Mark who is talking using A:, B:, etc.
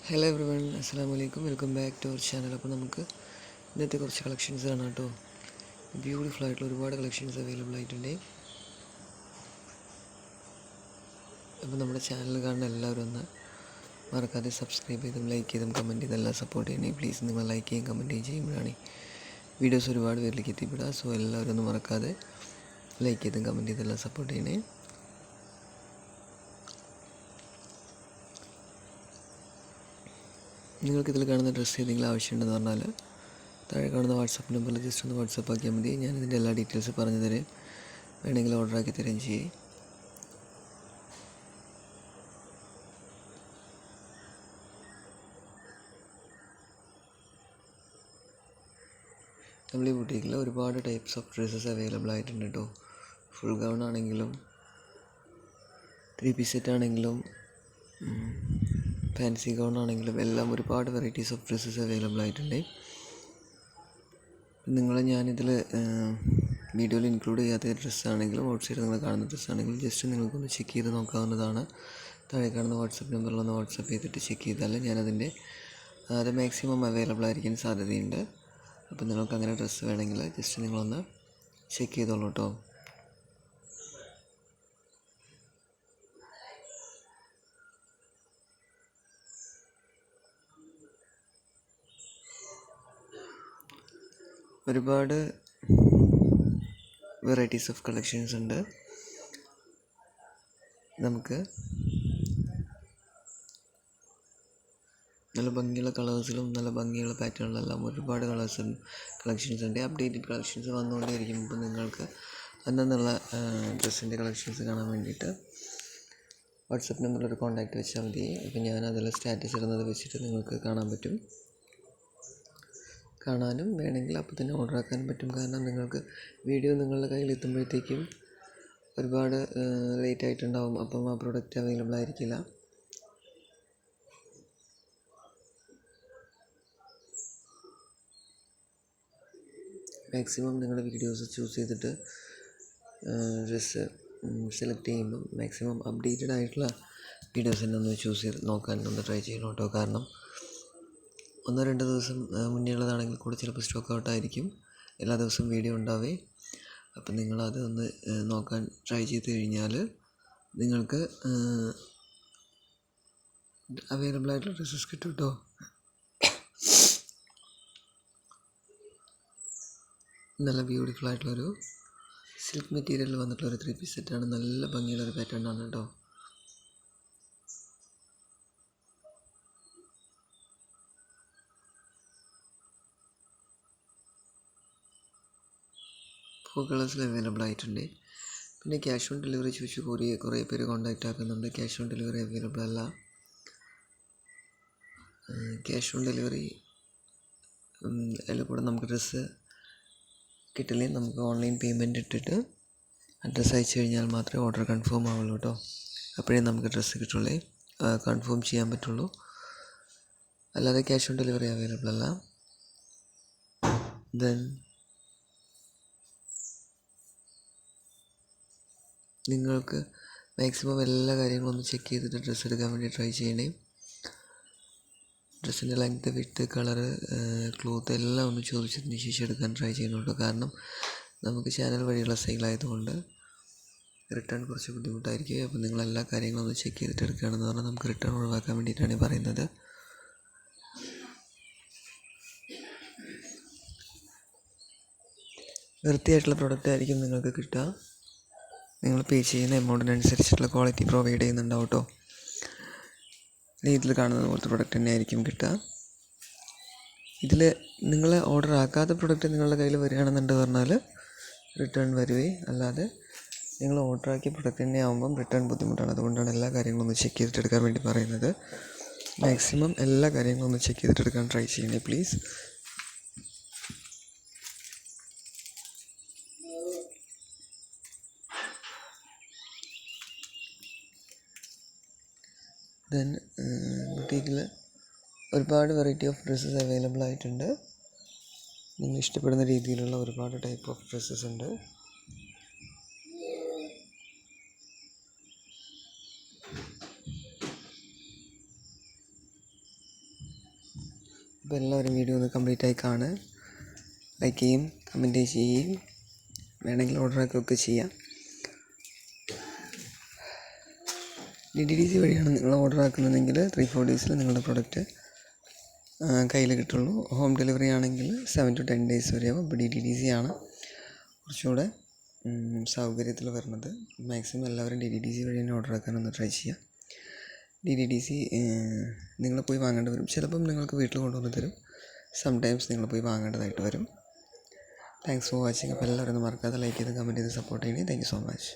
A: Hello every one, അസ്സലാമു അലൈക്കും. Welcome back to our channel. അപ്പോൾ നമുക്ക് ഇന്നത്തെ കുറച്ച് കളക്ഷൻസ് കാണാം കേട്ടോ. ബ്യൂട്ടിഫുൾ ആയിട്ടുള്ള ഒരുപാട് കളക്ഷൻസ് അവൈലബിൾ ആയിട്ടുണ്ട്. അപ്പോൾ നമ്മുടെ ചാനൽ കാണുന്ന എല്ലാവരും ഒന്ന് മറക്കാതെ സബ്സ്ക്രൈബ് ചെയ്തും ലൈക്ക് ചെയ്തും കമൻറ്റ് ചെയ്തെല്ലാം സപ്പോർട്ട് ചെയ്യണേ. പ്ലീസ് നിങ്ങൾ ലൈക്ക് ചെയ്യും കമൻറ്റ് ചെയ്യുമ്പോഴാണ് വീഡിയോസ് ഒരുപാട് പേരിലേക്ക് എത്തിപ്പെടുക. സോ എല്ലാവരും ഒന്ന് മറക്കാതെ ലൈക്ക് ചെയ്തും കമൻറ്റ് ചെയ്തെല്ലാം സപ്പോർട്ട് ചെയ്യണേ. നിങ്ങൾക്കിതിൽ കാണുന്ന ഡ്രസ്സ് ഏതെങ്കിലും ആവശ്യമുണ്ടെന്ന് പറഞ്ഞാൽ താഴെ കാണുന്ന വാട്സപ്പ് നമ്പറിൽ ജസ്റ്റ് ഒന്ന് വാട്സപ്പ് ആക്കിയാൽ മതി. ഞാനിതിൻ്റെ എല്ലാ ഡീറ്റെയിൽസ് പറഞ്ഞു തരാം. വേണമെങ്കിൽ ഓർഡർ ആക്കി തരുകയും ചെയ്യും. നമ്മൾ ഈ ബുട്ടീക്കിൽ ഒരുപാട് ടൈപ്സ് ഓഫ് ഡ്രസ്സസ് അവൈലബിൾ ആയിട്ടുണ്ട് കേട്ടോ. ഫുൾ ഗൗൺ ആണെങ്കിലും 3 പീസ് സെറ്റ് ആണെങ്കിലും ഫാൻസി ഗൗൺ ആണെങ്കിലും എല്ലാം ഒരുപാട് വെറൈറ്റീസ് ഓഫ് ഡ്രസ്സസ് അവൈലബിൾ ആയിട്ടുണ്ട്. ഞാനിതിൽ വീഡിയോയിൽ ഇൻക്ലൂഡ് ചെയ്യാത്ത ഡ്രസ്സാണെങ്കിലും ഔട്ട്സൈഡ് നിങ്ങൾ കാണുന്ന ഡ്രസ്സാണെങ്കിലും ജസ്റ്റ് നിങ്ങൾക്കൊന്ന് ചെക്ക് ചെയ്ത് നോക്കാവുന്നതാണ്. താഴെ കാണുന്ന വാട്സപ്പ് നമ്പറിലൊന്ന് വാട്സപ്പ് ചെയ്തിട്ട് ചെക്ക് ചെയ്താൽ ഞാനതിൻ്റെ അത് മാക്സിമം അവൈലബിൾ ആയിരിക്കാൻ സാധ്യതയുണ്ട്. അപ്പോൾ നിങ്ങൾക്ക് അങ്ങനെ ഡ്രസ്സ് വേണമെങ്കിൽ ജസ്റ്റ് നിങ്ങളൊന്ന് ചെക്ക് ചെയ്തോളൂ കേട്ടോ. ഒരുപാട് വെറൈറ്റീസ് ഓഫ് കളക്ഷൻസ് ഉണ്ട്. നമുക്ക് നല്ല ഭംഗിയുള്ള കളേഴ്സിലും നല്ല ഭംഗിയുള്ള പാറ്റേണിലെല്ലാം ഒരുപാട് കളക്ഷൻസ് ഉണ്ട്. അപ്ഡേറ്റഡ് കളക്ഷൻസ് വന്നുകൊണ്ടേയിരിക്കും. ഇപ്പോൾ നിങ്ങൾക്ക് അന്നുള്ള ഡ്രസ്സിൻ്റെ കളക്ഷൻസ് കാണാൻ വേണ്ടിയിട്ട് വാട്സപ്പ് നമ്പറിലൊരു കോൺടാക്റ്റ് വെച്ചാൽ മതി. അപ്പോൾ ഞാനതിൽ സ്റ്റാറ്റസ് ഇടുന്നത് വെച്ചിട്ട് നിങ്ങൾക്ക് കാണാൻ പറ്റും. കാണാനും വേണമെങ്കിൽ അപ്പോൾ തന്നെ ഓർഡർ ആക്കാനും പറ്റും. കാരണം നിങ്ങൾക്ക് വീഡിയോ നിങ്ങളുടെ കയ്യിൽ എത്തുമ്പോഴത്തേക്കും ഒരുപാട് ലേറ്റ് ആയിട്ടുണ്ടാവും. അപ്പം ആ പ്രോഡക്റ്റ് അവൈലബിൾ ആയിരിക്കില്ല. മാക്സിമം നിങ്ങളുടെ വീഡിയോസ് ചൂസ് ചെയ്തിട്ട് ഡ്രസ്സ് സെലക്ട് ചെയ്യുമ്പം മാക്സിമം അപ്ഡേറ്റഡ് ആയിട്ടുള്ള വീഡിയോസ് തന്നെ ഒന്ന് ചൂസ് ചെയ്ത് നോക്കാൻ ഒന്ന് ട്രൈ ചെയ്യണം കേട്ടോ. കാരണം 1-2 ദിവസം മുന്നേ ഉള്ളതാണെങ്കിൽ കൂടെ ചിലപ്പോൾ സ്റ്റോക്ക് ഔട്ട് ആയിരിക്കും. എല്ലാ ദിവസവും വീഡിയോ ഉണ്ടാവേ. അപ്പം നിങ്ങളത് ഒന്ന് നോക്കാൻ ട്രൈ ചെയ്ത് കഴിഞ്ഞാൽ നിങ്ങൾക്ക് അവൈലബിൾ ആയിട്ടുള്ള ഡ്രസ്സസ് കിട്ടും കേട്ടോ. നല്ല ബ്യൂട്ടിഫുൾ ആയിട്ടുള്ളൊരു സിൽക്ക് മെറ്റീരിയലിൽ വന്നിട്ടുള്ളൊരു 3 പീസ് സെറ്റാണ്. നല്ല ഭംഗിയുള്ളൊരു പാറ്റേൺ ആണ് കേട്ടോ. ഫോർ കളേഴ്സിൽ അവൈലബിൾ ആയിട്ടുണ്ട്. പിന്നെ ക്യാഷ് ഓൺ ഡെലിവറി ചോദിച്ചു കുറേ പേര് കോൺടാക്റ്റ് ആക്കുന്നുണ്ട്. ക്യാഷ് ഓൺ ഡെലിവറി അവൈലബിൾ അല്ല. ക്യാഷ് ഓൺ ഡെലിവറി അതിൽ കൂടെ നമുക്ക് ഡ്രസ്സ് കിട്ടില്ലേ. നമുക്ക് ഓൺലൈൻ പേയ്മെൻറ്റ് ഇട്ടിട്ട് അഡ്രസ്സ് അയച്ചു കഴിഞ്ഞാൽ മാത്രമേ ഓർഡർ കൺഫേം ആവുള്ളൂ കേട്ടോ. അപ്പോഴേ നമുക്ക് ഡ്രസ്സ് കിട്ടുള്ളൂ, കൺഫേം ചെയ്യാൻ പറ്റുള്ളൂ. അല്ലാതെ ക്യാഷ് ഓൺ ഡെലിവറി അവൈലബിൾ അല്ല. ദെൻ നിങ്ങൾക്ക് മാക്സിമം എല്ലാ കാര്യങ്ങളും ഒന്ന് ചെക്ക് ചെയ്തിട്ട് ഡ്രസ്സ് എടുക്കാൻ വേണ്ടി ട്രൈ ചെയ്യണേ. ഡ്രസ്സിൻ്റെ ലെങ്ത്ത്, വിഡ്ത്ത്, കളറ്, ക്ലോത്ത് എല്ലാം ഒന്ന് ചോദിച്ചതിന് ശേഷം എടുക്കാൻ ട്രൈ ചെയ്യുന്നുണ്ട്. കാരണം നമുക്ക് ചാനൽ വഴിയുള്ള സെയിലായതുകൊണ്ട് റിട്ടേൺ കുറച്ച് ബുദ്ധിമുട്ടായിരിക്കും. അപ്പോൾ നിങ്ങൾ എല്ലാ കാര്യങ്ങളും ഒന്ന് ചെക്ക് ചെയ്തിട്ട് എടുക്കുകയാണെന്ന് പറഞ്ഞാൽ നമുക്ക് റിട്ടേൺ ഒഴിവാക്കാൻ വേണ്ടിയിട്ടാണ് പറയുന്നത്. വൃത്തിയായിട്ടുള്ള പ്രൊഡക്റ്റ് ആയിരിക്കും നിങ്ങൾക്ക് കിട്ടുക. നിങ്ങൾ പേ ചെയ്യുന്ന എമൗണ്ടിനനുസരിച്ചിട്ടുള്ള ക്വാളിറ്റി പ്രൊവൈഡ് ചെയ്യുന്നുണ്ടാവും കേട്ടോ. ഇതിൽ കാണുന്ന പോലത്തെ പ്രൊഡക്റ്റ് തന്നെ ആയിരിക്കും കിട്ടുക. ഇതിൽ നിങ്ങൾ ഓർഡർ ആക്കാത്ത പ്രൊഡക്റ്റ് നിങ്ങളുടെ കയ്യിൽ വരികയാണെന്നുണ്ട് പറഞ്ഞാൽ റിട്ടേൺ വരുവേ. അല്ലാതെ നിങ്ങൾ ഓർഡർ ആക്കിയ പ്രൊഡക്റ്റ് തന്നെ ആകുമ്പം റിട്ടേൺ ബുദ്ധിമുട്ടാണ്. അതുകൊണ്ടാണ് എല്ലാ കാര്യങ്ങളും ഒന്ന് ചെക്ക് ചെയ്തിട്ട് എടുക്കാൻ വേണ്ടി പറയുന്നത്. മാക്സിമം എല്ലാ കാര്യങ്ങളും ഒന്ന് ചെക്ക് ചെയ്തിട്ട് എടുക്കാൻ ട്രൈ ചെയ്യണേ പ്ലീസ്. ദെൻ ബുട്ടീക്കിൽ ഒരുപാട് വെറൈറ്റി ഓഫ് ഡ്രസ്സസ് അവൈലബിൾ ആയിട്ടുണ്ട്. നിങ്ങൾ ഇഷ്ടപ്പെടുന്ന രീതിയിലുള്ള ഒരുപാട് ടൈപ്പ് ഓഫ് ഡ്രസ്സസ് ഉണ്ട്. അപ്പോൾ എല്ലാവരും വീഡിയോ ഒന്ന് കംപ്ലീറ്റ് ആയി കാണുക, ലൈക്ക് ചെയ്യും, കമൻറ്റ് ചെയ്യുകയും വേണമെങ്കിൽ ഓർഡറാക്കുകയൊക്കെ ചെയ്യാം. DTDC വഴിയാണ് നിങ്ങൾ ഓർഡർ ആക്കുന്നതെങ്കിൽ 3-4 ഡേയ്സിൽ നിങ്ങളുടെ പ്രൊഡക്റ്റ് കയ്യിൽ കിട്ടുള്ളൂ. ഹോം ഡെലിവറി ആണെങ്കിൽ 7 to 10 days വരെയാവും. അപ്പോൾ DTDC ആണ് കുറച്ചുകൂടെ സൗകര്യത്തിൽ വരുന്നത്. മാക്സിമം എല്ലാവരും DTDC വഴി തന്നെ ഓർഡർ ആക്കാനൊന്ന് ട്രൈ ചെയ്യുക. DTDC നിങ്ങൾ പോയി വാങ്ങേണ്ടി വരും. ചിലപ്പം നിങ്ങൾക്ക് വീട്ടിൽ കൊണ്ടുവന്ന് തരും, സംടൈംസ് നിങ്ങൾ പോയി വാങ്ങേണ്ടതായിട്ട് വരും. Thanks for watching. അപ്പോൾ എല്ലാവരും ഒന്ന് മറക്കാതെ ലൈക്ക് ചെയ്ത് കമൻറ്റ് ചെയ്ത് സപ്പോർട്ട് ചെയ്യണേ. Thank you so much.